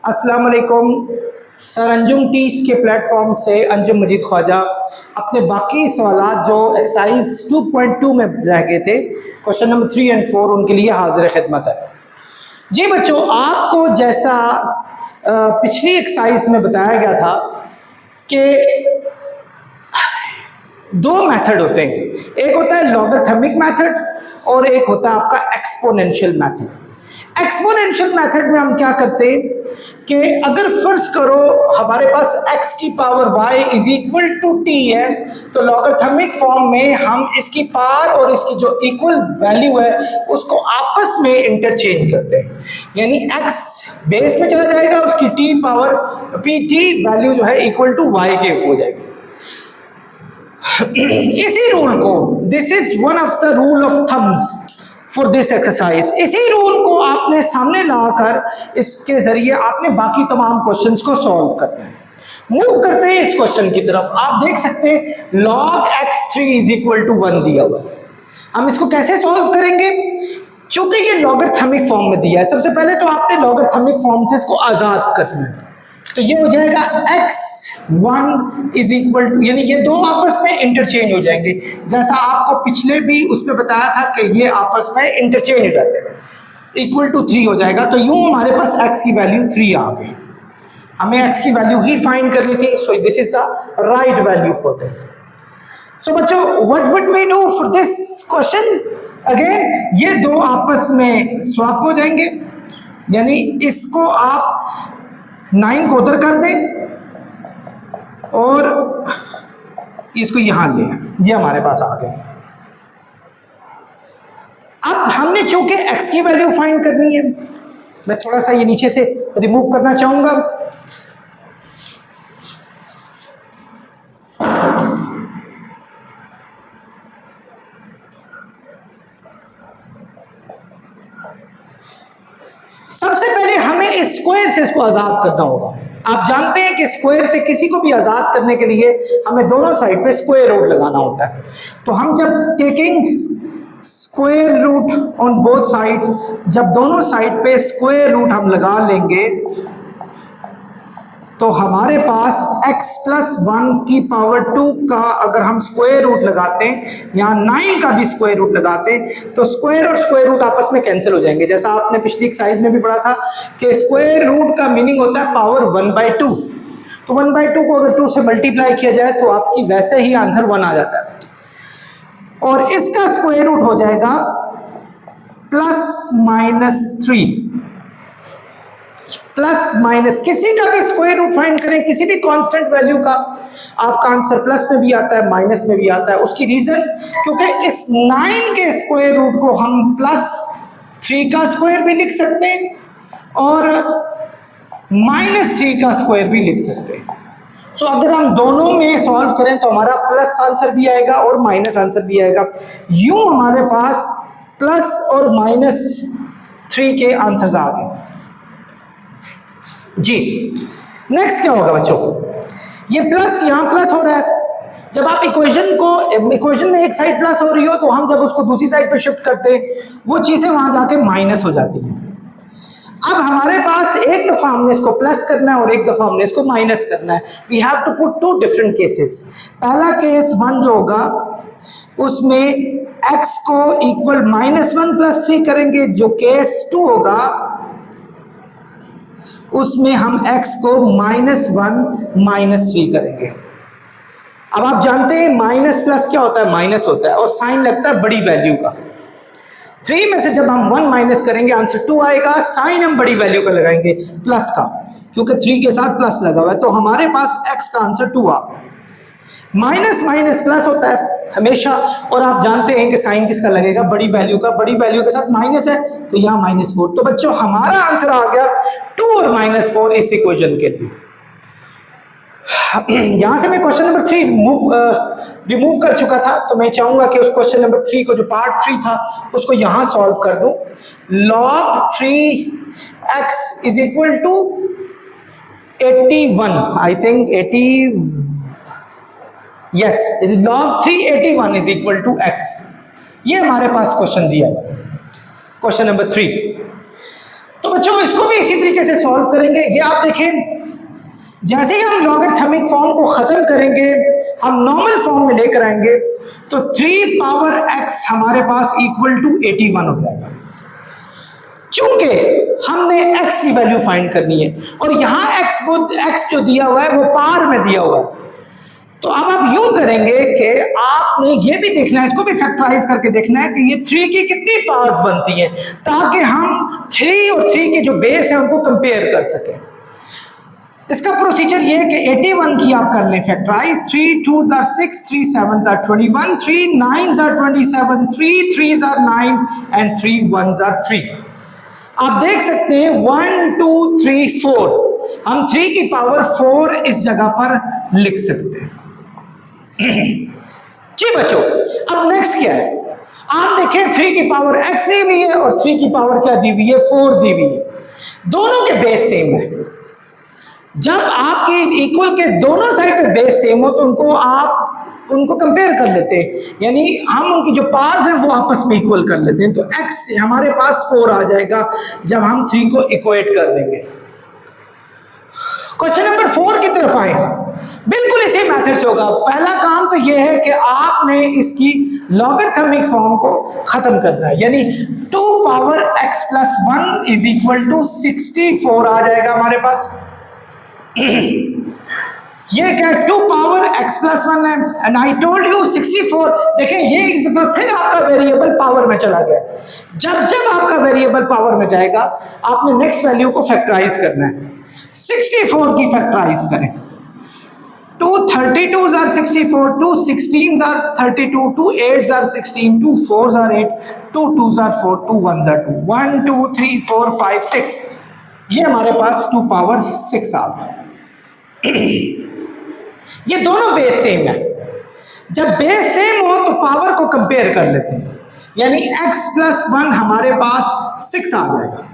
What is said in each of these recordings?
अस्सलाम वालेकुम sir. Anjum teach के प्लेटफॉर्म से अंजुम मजीद ख्वाजा अपने बाकी सवालात जो एक्सरसाइज 2.2 में रह गए थे, क्वेश्चन नंबर 3 और 4, उनके लिए हाजिर खिदमत है। जी बच्चों, आपको जैसा पिछली एक्सरसाइज में बताया गया था कि दो मेथड होते हैं, एक होता है लॉगरिथमिक मेथड और एक होता है आपका एक्सपोनेंशियल मेथड। एक्सपोनेंशियल मेथड में हम क्या करते हैं कि अगर फर्ज करो हमारे पास x की power y is equal to t है, तो लॉगरिथमिक फॉर्म में हम इसकी पावर और इसकी जो इक्वल वैल्यू है उसको आपस में इंटरचेंज करते हैं, यानी x बेस में चला जाएगा, उसकी t पावर pt वैल्यू जो है इक्वल टू y के हो जाएगी। इसी रूल को, this is one of the rule of thumbs for this exercise, इसी रूल को आपने सामने लाकर इसके जरिए आपने बाकी तमाम क्वेश्चंस को सॉल्व करना है। मूव करते हैं इस क्वेश्चन की तरफ। आप देख सकते हैं log x3 is equal to 1 दिया हुआ है। हम इसको कैसे सॉल्व करेंगे? चूंकि ये लॉगरिथमिक फॉर्म में दिया है, सबसे पहले तो आपने लॉगरिथमिक फॉर्म से इसको आजाद करना है, तो ये हो जाएगा x1 इज इक्वल टू, यानी ये दो आपस में इंटरचेंज हो जाएंगे, जैसा आपको पिछले भी उसमें बताया था कि ये आपस में इंटरचेंज हो जाते हैं, इक्वल टू 3 हो जाएगा। तो यूं हमारे पास x की वैल्यू 3 आ गई। हमें x की वैल्यू ही फाइंड करनी थी, so this is the right value for this. So बच्चों, what would we do for this question? Again ये दो आपस में स्वैप हो जाएंगे, यानी इसको आप 9 को उधर कर दें और इसको यहां ले, ये हमारे पास आ गए। अब हमने चूंकि x की वैल्यू फाइंड करनी है, मैं थोड़ा सा ये नीचे से रिमूव करना चाहूंगा। सबसे पहले हमें इस स्क्वायर से इसको आजाद करना होगा। आप जानते हैं कि स्क्वायर से किसी को भी आजाद करने के लिए हमें दोनों साइड पे स्क्वायर रूट लगाना होता है। तो हम जब taking square root on both sides, जब दोनों साइड पे स्क्वायर रूट हम लगा लेंगे तो हमारे पास x प्लस 1 की पावर 2 का अगर हम स्क्वायर रूट लगाते हैं, यहाँ 9 का भी स्क्वायर रूट लगाते हैं, तो स्क्वायर और स्क्वायर रूट आपस में कैंसिल हो जाएंगे। जैसा आपने पिछली एक्सरसाइज में भी पढ़ा था कि स्क्वायर रूट का मीनिंग होता है पावर 1/2। तो 1/2 को अगर 2 से मल्टीप्लाई किया जाए तो आपकी वैसे ही आंसर 1 आ जाता है, और इसका स्क्वायर रूट हो जाएगा ±3। प्लस माइनस किसी का भी स्क्वायर रूट फाइंड करें, किसी भी कांस्टेंट वैल्यू का, आपका आंसर प्लस में भी आता है माइनस में भी आता है। उसकी रीजन, क्योंकि इस 9 के स्क्वायर रूट को हम +3 का स्क्वायर भी लिख सकते हैं और -3 का स्क्वायर भी लिख सकते हैं। सो अगर हम दोनों में सॉल्व करें तो हमारा प्लस आंसर भी आएगा और माइनस आंसर भी आएगा। यूं हमारे पास प्लस और -3 के आंसर्स आ गए जी। नेक्स्ट क्या होगा बच्चों? ये प्लस यहां प्लस हो रहा है, जब आप इक्वेशन में एक साइड प्लस हो रही हो तो हम जब उसको दूसरी साइड पे शिफ्ट करते हैं वो चीजें वहां जाके माइनस हो जाती हैं। अब हमारे पास एक दफा हमने इसको प्लस करना है और एक दफा हमने इसको माइनस करना है। We have to put 2 different cases. पहला केस 1 जो होगा उसमें x को इक्वल -1 + 3 करेंगे, जो केस 2 होगा उसमें हम x को -1 - 3 करेंगे। अब आप जानते हैं माइनस प्लस क्या होता है? माइनस होता है और साइन लगता है बड़ी वैल्यू का। 3 में से जब हम 1 माइनस करेंगे आंसर 2 आएगा, साइन हम बड़ी वैल्यू का लगाएंगे प्लस का, क्योंकि 3 के साथ प्लस लगा हुआ है, तो हमारे पास x का आंसर 2 आ गया। माइनस माइनस प्लस होता है हमेशा, और आप जानते हैं कि साइन किसका लगेगा? बड़ी वैल्यू का। बड़ी वैल्यू के साथ माइनस है तो यहाँ -4। तो बच्चों हमारा आंसर आ गया 2 और -4 इस इक्वेशन के लिए। यहां से मैं क्वेश्चन नंबर 3 रिमूव कर चुका था, तो मैं चाहूंगा कि उस क्वेश्चन नंबर 3 को, जो पार्ट 3 था, उसको यहां सॉल्व कर दूं। log 3x is equal to 81, I think 80, yes, log 381 is equal to x। ये हमारे पास क्वेश्चन दिया हुआ है, क्वेश्चन नंबर 3। तो बच्चों इसको भी इसी तरीके से सॉल्व करेंगे। ये आप देखें, जैसे ही हम लॉगरिथमिक फॉर्म को खत्म करेंगे, हम नॉर्मल फॉर्म में लेकर आएंगे, तो 3 पावर x हमारे पास इक्वल टू 81 हो जाएगा। चूंकि हमने x की वैल्यू फाइंड करनी है और यहां x जो दिया हुआ है वो पावर में दिया हुआ है, तो अब आप यूं करेंगे कि आपने ये भी देखना है, इसको भी फैक्टराइज करके देखना है कि ये 3 की कितनी पावर्स बनती हैं, ताकि हम 3 और 3 के जो बेस है उनको कंपेयर कर सकें। इसका प्रोसीजर ये है कि 81 की आप कर लें factorise. 3 2s are 6, 3 7s are 21, 3 9s are 27, 3 3s are 9 and 3 1s are 3। आप देख सकते हैं 1 2 3 4, हम 3 की पावर 4 इस जगह पर लिख सकते हैं। जी बच्चों, अब नेक्स्ट क्या है, आप देखें 3 की पावर x दी हुई है और 3 की पावर क्या दी हुई है, 4 दी हुई है। दोनों के बेस सेम है। जब आपके इक्वल के दोनों साइड पे बेस सेम हो तो उनको कंपेयर कर लेते हैं, यानी हम उनकी जो पावर्स हैं वो आपस में इक्वल कर लेते हैं। तो x हमारे पास 4 आ जाएगा जब हम 3 को इक्वेट कर देंगे। क्वेश्चन नंबर 4 की तरफ आए, बिल्कुल इसी मेथड से होगा। पहला काम तो यह है कि आपने इसकी लॉगरिथमिक फॉर्म को खत्म करना है, यानी 2 power x plus 1 is equal to 64 आ जाएगा हमारे पास। ये क्या 2 पावर x प्लस 1 है, एंड आई टोल्ड यू 64। देखें ये इस दफा फिर आपका वेरिएबल पावर में चला गया। जब आपका वेरिएबल पावर में जाएगा, आपने नेक्स्ट वैल्यू को फैक्टराइज करना है। 64 की फैक्टराइज करें। 2 32s are 64, 2 16s are 32, 2 8s are 16, 2 4s are 8, 2 2s are 4, 2 1s are 2, 1 2 3 4 5 6। ये हमारे पास 2 पावर 6 आ गया। ये दोनों बेस सेम है। जब बेस सेम हो तो पावर को कंपेयर कर लेते हैं, यानी x प्लस 1 हमारे पास 6 आ जाएगा।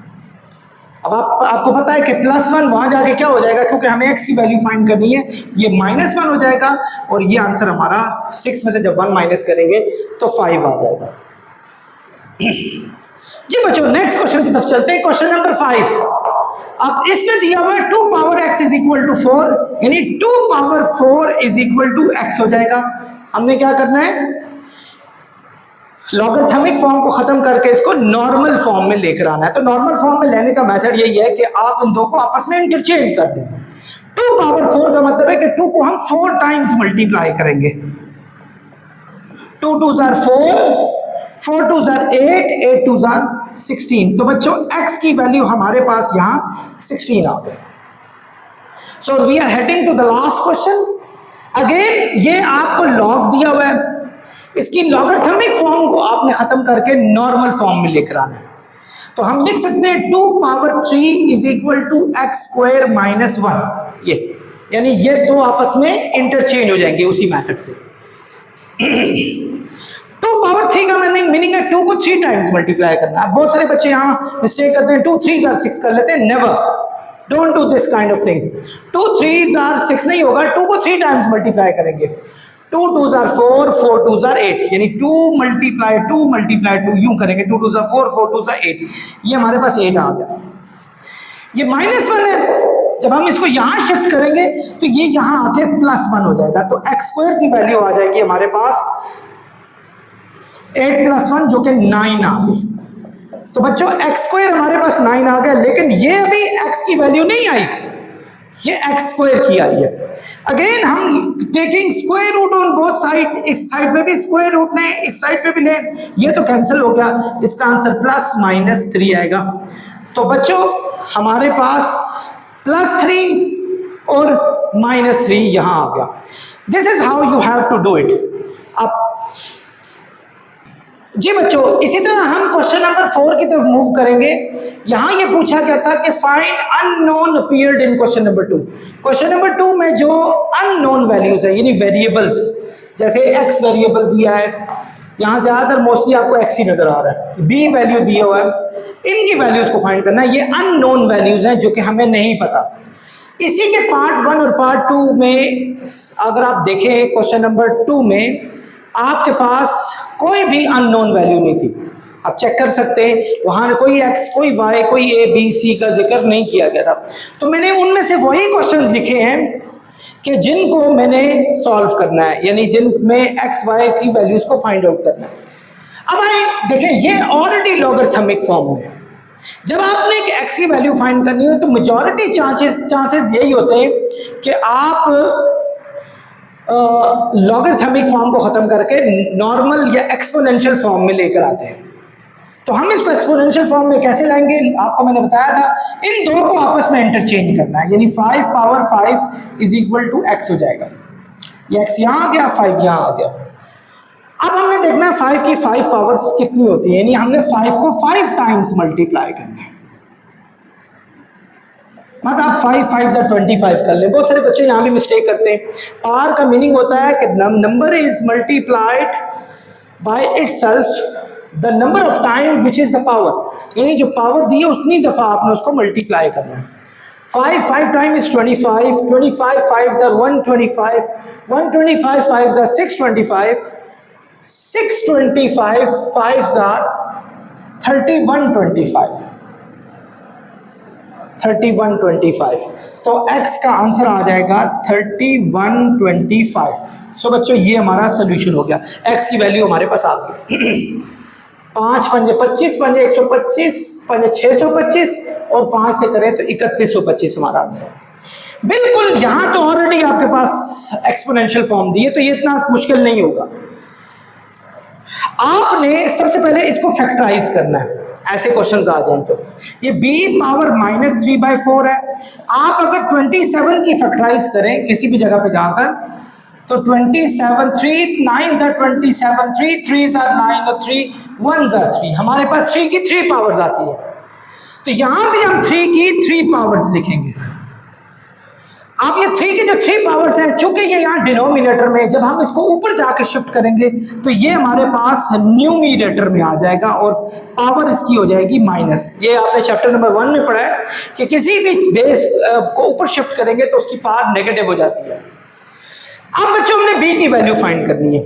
अब आपको पता है कि प्लस 1 वहां जाके क्या हो जाएगा, क्योंकि हमें x की वैल्यू फाइंड करनी है, ये -1 हो जाएगा और ये आंसर हमारा 6 में से जब 1 माइनस करेंगे तो 5 आ जाएगा। जी बच्चों, नेक्स्ट क्वेश्चन की तरफ चलते हैं। Question number 5। अब इसमें दिया हुआ है 2 power x is equal to 4, यानी 2 power 4 is equal to x हो जाएगा। हमने क्या करना है, लॉगरिथमिक फॉर्म को खत्म करके इसको नॉर्मल फॉर्म में लेकर आना है। तो नॉर्मल फॉर्म में लेने का मेथड यही है कि आप इन दो को आपस में इंटरचेंज कर दें। 2 पावर 4 का मतलब है कि 2 को हम 4 टाइम्स मल्टीप्लाई करेंगे। 2 2s are 4, 4 2s are 8, 8 2s are 16। तो बच्चों x की वैल्यू हमारे पास यहां 16 आ गई। So we are heading to the last question. Again ये आपको लॉग दिया हुआ है, इसकी लॉगरिथमिक फॉर्म को आपने खत्म करके नॉर्मल फॉर्म में लेकर आना है। तो हम लिख सकते हैं 2 power 3 is equal to x square minus 1। ये यानी ये दो आपस में इंटरचेंज हो जाएंगे उसी मेथड से। 2 पावर 3 का मीनिंग है 2 को 3 टाइम्स मल्टीप्लाई करना। बहुत सारे बच्चे यहाँ मिस्टेक करते हैं, 2 3s are 6 कर लेते हैं। Never, don't do this kind of thing. 2 3s are 6 नहीं होगा, 2 को 3 टाइम्स मल्टीप्लाई करेंगे। 2 2s are 4, 4 2s are 8, यानी 2 मल्टीप्लाई 2 यूं करेंगे। 2 2s are 4, 4 2s are 8। ये हमारे पास 8 आ गया। ये -1 है, जब हम इसको यहां शिफ्ट करेंगे तो ये यहां आके +1 हो जाएगा। तो x स्क्वायर की वैल्यू आ जाएगी हमारे पास 8 + 1 जो कि 9 आ गई। तो बच्चों x स्क्वायर हमारे पास 9 आ गया, लेकिन ये अभी x की वैल्यू नहीं आई, ये x स्क्वायर की आई है। अगेन हम taking square root on both side, इस साइड पे भी स्क्वायर रूट ने, इस साइड पे भी ले, ये तो कैंसिल हो गया। इसका आंसर +-3 आएगा। तो बच्चों हमारे पास +3 और -3 यहां आ गया। This is how you have to do it. अब जी बच्चों, इसी तरह हम क्वेश्चन नंबर 4 की तरफ मूव करेंगे। यहां ये पूछा गया था कि find unknown appeared in question number 2। Question number 2 में जो अननोन वैल्यूज है, यानी वेरिएबल्स, जैसे x वेरिएबल दिया है, यहां ज्यादातर मोस्टली आपको x ही नजर आ रहा है, b वैल्यू दिया हुआ है, इनकी वैल्यूज को फाइंड करना है। ये अननोन वैल्यूज हैं जो कि हमें नहीं पता। इसी के पार्ट 1 और पार्ट 2 में अगर आप देखें, क्वेश्चन नंबर 2 में आपके पास कोई भी अननोन वैल्यू नहीं थी। आप चेक कर सकते हैं, वहाँ कोई एक्स, कोई वाई, कोई ए बी सी का जिक्र नहीं किया गया था। तो मैंने उनमें से वही क्वेश्चंस लिखे हैं कि जिनको मैंने सॉल्व करना है, यानी जिनमें एक्स वाई की वैल्यूज को फाइंड आउट करना है। अब आए देखें, ये ऑलरेडी लॉगरिथमिक फॉर्म में, जब आपने एक एक्स की वैल्यू फाइंड करनी हो तो मेजॉरिटी चांसेस यही होते हैं कि आप लॉगरिथमिक फॉर्म को खत्म करके नॉर्मल या एक्सपोनेंशियल फॉर्म में लेकर आते हैं। तो हम इसको एक्सपोनेंशियल फॉर्म में कैसे लाएंगे, आपको मैंने बताया था, इन दो को आपस में इंटरचेंज करना है, यानी 5 power 5 is equal to x हो जाएगा। ये एक्स यहाँ आ गया, 5 यहाँ आ गया। अब हमने देखना है 5 की 5 पावर्स कितनी होती है, यानी हमने 5 को 5 टाइम्स मल्टीप्लाई करना है। मतलब आप 5 5 से 25 कर लें। बहुत सारे बच्चे यहाँ भी मिस्टेक करते हैं। पावर का मीनिंग होता है कि number is multiplied by itself the number of time which is the power, यानी जो पावर दी है उतनी दफा आपने उसको मल्टीप्लाई करना है। 5 time is 25, 25 5s are 125, 125 5s are 625, 625 5s are 3125, 3125। तो x का आंसर आ जाएगा 3125। सो बच्चों ये हमारा सोल्यूशन हो गया, x की वैल्यू हमारे पास आ गई। 5 पंजे 25, पंजे 125, पंजे 625 और 5 से करें तो 3125 हमारा आंसर है। बिल्कुल, यहां तो ऑलरेडी आपके पास एक्सपोनेंशियल फॉर्म दी है, तो ये इतना मुश्किल नहीं होगा। आपने सबसे पहले इसको फैक्टराइज करना है, ऐसे क्वेश्चंस आ जाएं तो। ये b पावर -3/4 है। आप अगर 27 की फैक्टराइज करें किसी भी जगह पे जाकर, तो 27, 3 9s are 27, 3 3s are 9 और 3 1s are 3। हमारे पास 3 की 3 पावर्स आती है, तो यहां भी हम 3 की 3 पावर्स लिखेंगे। आप ये 3 की जो 3 पावर्स हैं, चूंकि ये यहाँ डिनोमिनेटर में, जब हम इसको ऊपर जाके शिफ्ट करेंगे तो ये हमारे पास न्यूमिनेटर में आ जाएगा और पावर इसकी हो जाएगी माइनस। ये आपने चैप्टर नंबर 1 में पढ़ा है कि किसी भी बेस को ऊपर शिफ्ट करेंगे तो उसकी पावर नेगेटिव हो जाती है। अब बच्चों हमने b की वैल्यू फाइंड करनी है।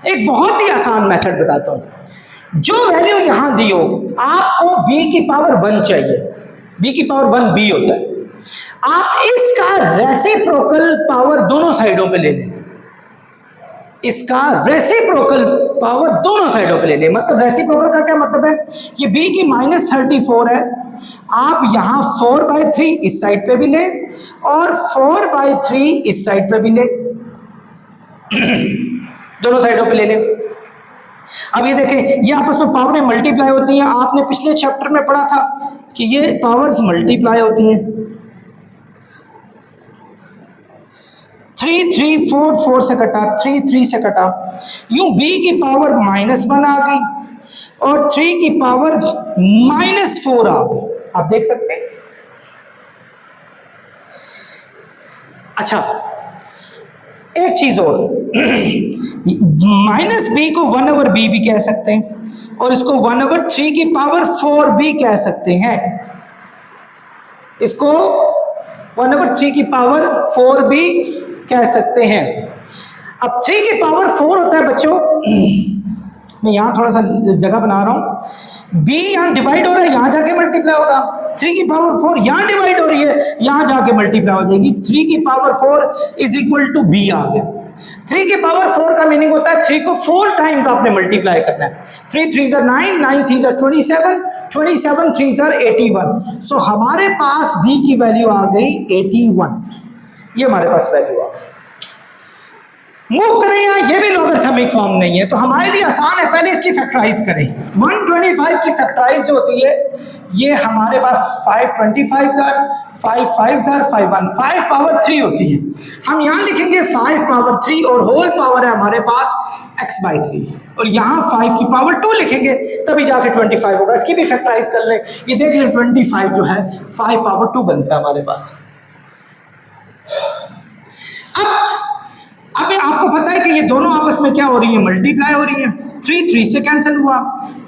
एक बहुत ही आसान मेथड बताता हूं। जो वैल्यू यहां दी हो, आपको b की पावर 1 चाहिए, b की पावर 1 b होता है। आप इसका रेसिप्रोकल पावर दोनों साइडों पे ले लें, इसका रेसिप्रोकल पावर दोनों साइडों पे ले लें। मतलब रेसिप्रोकल का क्या मतलब है, ये b की -34 है, आप यहां 4/3 इस साइड पे भी लें और 4/3 इस साइड पे भी लें, दोनों साइडों पे ले लें। अब ये देखें, ये आपस में पावरें मल्टीप्लाई होती हैं। आपने पिछले चैप्टर में पढ़ा था कि ये पावर्स मल्टीप्लाई होती हैं। 3 3 4 4 से कटा, 3 3 से कटा, यूं b की पावर -1 आ गई और 3 की पावर -4 आ गई। आप देख सकते हैं। अच्छा, एक चीज और, -b को 1/b भी कह सकते हैं और इसको 1/3 की पावर 4 भी कह सकते हैं। इसको 1/3 की पावर 4 भी कह सकते हैं। अब 3 की पावर 4 होता है बच्चों, मैं यहां थोड़ा सा जगह बना रहा हूं, b यहां डिवाइड हो रहा है, यहां जाके मल्टीप्लाई होगा। 3 की पावर 4 यहां डिवाइड हो रही है, यहां जाके मल्टीप्लाई हो जाएगी। 3 की power 4 is equal to b आ गया। 3 की पावर 4 का मीनिंग होता है 3 को 4 टाइम्स आपने मल्टीप्लाई करना है। 3 3s are 9, 9 3s are 27, 27 3s are 81। सो हमारे पास b की वैल्यू आ गई 81। ये हमारे पास वैल्यू आ गई। मूव करें यहाँ, ये भी लॉगरिथमिक फॉर्म नहीं है, तो हमारे लिए आसान है, पहले इसकी फैक्टराइज करें। 125 की फैक्टराइज जो होती है, ये हमारे पास 5 25s are 5 5s are 5 1, 5 power 3 होती है। हम यहाँ लिखेंगे 5 पावर 3 और होल पावर है हमारे पास x/3, और यहाँ 5 की पावर 2 लिखेंगे, तभी जाके 25 होगा। इसकी भी फैक्टराइज कर लें, ये देख लें 25 जो है 5 पावर 2 बनता है हमारे पास। अब आपको पता है कि ये दोनों आपस में क्या हो रही है, मल्टीप्लाई हो रही है। 3 3 से कैंसिल हुआ,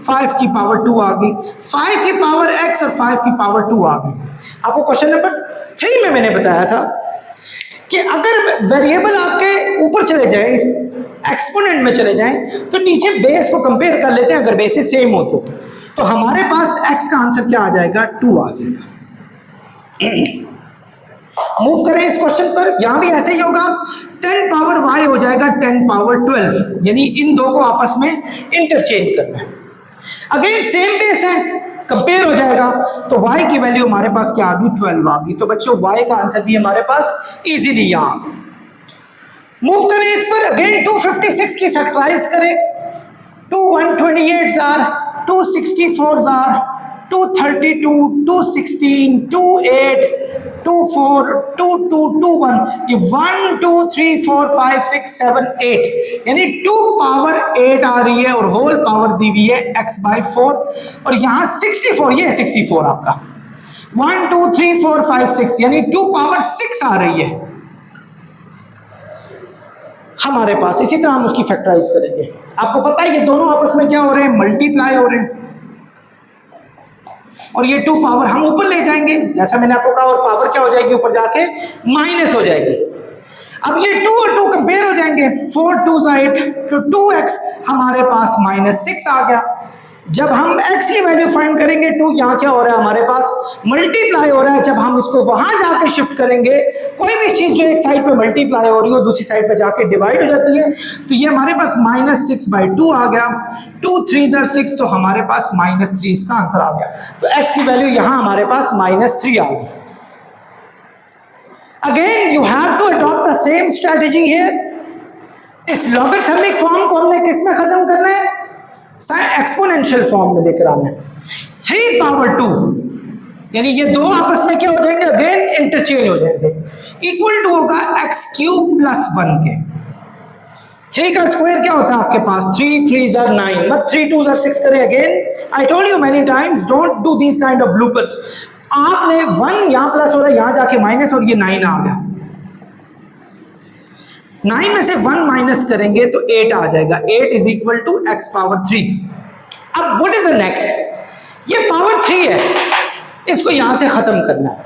5 की पावर 2 आ गई, 5 की पावर x और 5 की पावर 2 आ गई। आपको क्वेश्चन नंबर 3 में मैंने बताया था कि अगर वेरिएबल आपके ऊपर चले जाए एक्सपोनेंट में चले जाएं तो नीचे बेस को कंपेयर कर लेते हैं, अगर बेसिस सेम हो तो हमारे पास x का आंसर क्या आ जाएगा, 2 आ जाएगा। मूव करें इस क्वेश्चन पर, यहां भी ऐसे ही होगा, 10 पावर y हो जाएगा 10 पावर 12, यानी इन दो को आपस में इंटरचेंज करना है। अगेन सेम बेस है, कंपेयर हो जाएगा, तो y की वैल्यू हमारे पास क्या आ गई, 12 आ गई। तो बच्चों y का आंसर भी हमारे पास इजीली यहां। मूव करें इस पर, अगेन 256 की फैक्टराइज करें, 2 128 आर, 2 64 आर, 232, 216, 28, 24, 22, 21, ये 1 2 3 4 5 6 7 8, यानी 2 पावर 8 आ रही है और होल पावर दी हुई है x/4, और यहां 64, ये 64 आपका 1 2 3 4 5 6, यानी 2 पावर 6 आ रही है हमारे पास। इसी तरह हम उसकी फैक्टराइज करेंगे। आपको पता है ये दोनों आपस में क्या हो रहे हैं, मल्टीप्लाई हो रहे हैं, और ये 2 पावर हम ऊपर ले जाएंगे, जैसा मैंने आपको कहा, और पावर क्या हो जाएगी ऊपर जाके माइनस हो जाएगी। अब ये 2 और 2 कंपेयर हो जाएंगे, 4 2 8, तो 2x हमारे पास -6 आ गया। जब हम x की वैल्यू फाइंड करेंगे, 2 यहाँ क्या हो रहा है हमारे पास, मल्टीप्लाई हो रहा है। जब हम इसको वहां जाके शिफ्ट करेंगे, कोई भी चीज जो एक साइड पे मल्टीप्लाई हो रही हो दूसरी साइड पे जाके डिवाइड हो जाती है, तो ये हमारे पास -6/2 आ गया। 2 3 6, तो हमारे पास -3 इसका आंसर आ गया। तो x की वैल्यू यहां हमारे पास -3 आ गई। Again you have to adopt the same strategy here. इस लॉगरिथमिक फॉर्म को हमने किस में खत्म करना है, एक्सपोनेंशियल फॉर्म में लेकर आना है। 3 पावर 2, यानी ये दो आपस में क्या हो जाएंगे, अगेन इंटरचेंज हो जाएंगे, इक्वल टू होगा x³ + 1 के। 3 का स्क्वायर क्या होता है आपके पास, 3 3 9, मत 3 2 6 करें। Again I told you many times, don't do this kind of bloopers. आपने 1 यहां प्लस हो रहा है, यहां जाके माइनस, और ये 9 आ गया। 9 में से 1 माइनस करेंगे तो 8 आ जाएगा। 8 = x⁻3। अब व्हाट इज द नेक्स्ट, ये पावर 3 है, इसको यहां से खत्म करना है।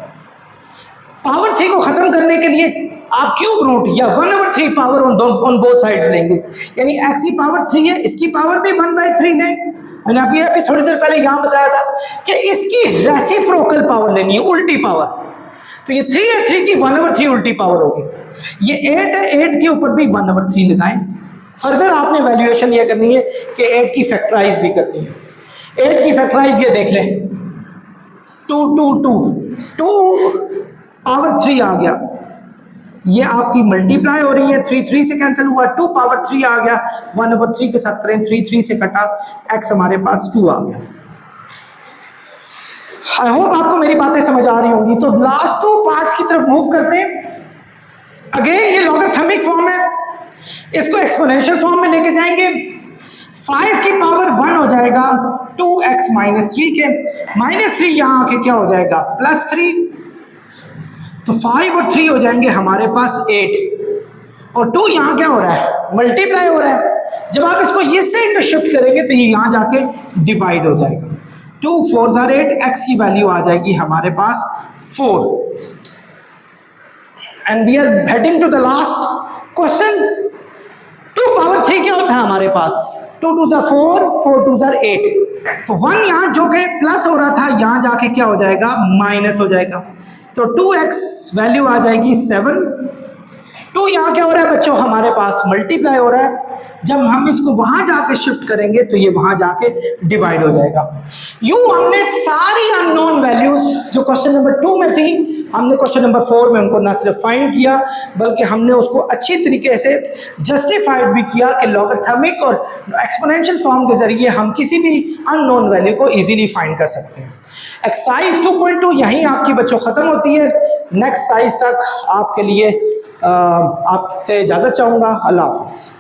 पावर 3 को खत्म करने के लिए आप क्यूब रूट या 1/3 पावर ऑन बोथ साइड्स लेंगे, यानी x की पावर 3 है, इसकी पावर भी 1/3 लें। मैंने अभी थोड़ी देर पहले यहां बताया था कि इसकी रेसिप्रोकल पावर लेनी है, उल्टी पावर। तो ये 3 है, 3 की 1/3 उल्टी पावर होगी। ये 8 है, 8 के ऊपर भी 1/3 लगाएं। फर्दर आपने वैल्यूएशन ये करनी है कि 8 की फैक्टराइज भी करनी है। 8 की फैक्टराइज ये देख लें, 2 2 2 2 पावर 3 आ गया, ये आपकी मल्टीप्लाई हो रही है, 3 3 से कैंसिल हुआ, 2 पावर 3 आ गया, 1/3 के साथ करें, 3 3 से कटा, x हमारे पास 2 आ गया। आई होप आपको मेरी बातें समझ आ रही होंगी। तो लास्ट 2 पार्ट्स की तरफ मूव करते हैं। अगेन ये लॉगरिथमिक फॉर्म है, इसको एक्सपोनेंशियल फॉर्म में लेके जाएंगे। 5 की पावर 1 हो जाएगा 2x - 3 के, -3 यहां आके क्या हो जाएगा, +3। तो 5 और 3 हो जाएंगे हमारे पास 8, और 2 यहां क्या हो रहा है, मल्टीप्लाई हो रहा है। जब आप इसको इस साइड पे शिफ्ट करेंगे तो ये यहां जाके डिवाइड हो जाएगा। 2 4 8, x की वैल्यू आ जाएगी हमारे पास 4। And we are heading to the last question. 2 power 3 क्या होता है हमारे पास, 2 2 4, 4 2 8। तो 1 यहां जो कि प्लस हो रहा था, यहां जाके क्या हो जाएगा, माइनस हो जाएगा। तो 2x वैल्यू आ जाएगी 7। 2 यहां क्या हो रहा है बच्चों, हमारे पास मल्टीप्लाई हो रहा है। जब हम इसको वहां जाके शिफ्ट करेंगे तो ये वहां जाके डिवाइड हो जाएगा। यूं हमने सारी अननोन वैल्यूज जो क्वेश्चन नंबर 2 में थी, हमने क्वेश्चन नंबर 4 में उनको ना सिर्फ फाइंड किया, बल्कि हमने उसको अच्छी तरीके से जस्टिफाइड भी किया कि लॉगरिथमिक और एक्सपोनेंशियल फॉर्म के जरिए हम किसी भी अननोन वैल्यू को इजीली फाइंड कर सकते हैं। एक्सरसाइज 2.2 यहीं आपकी बच्चों खत्म होती है। नेक्स्ट साइज तक आपके लिए आपसे इजाजत चाहूंगा। अल्लाह हाफिज।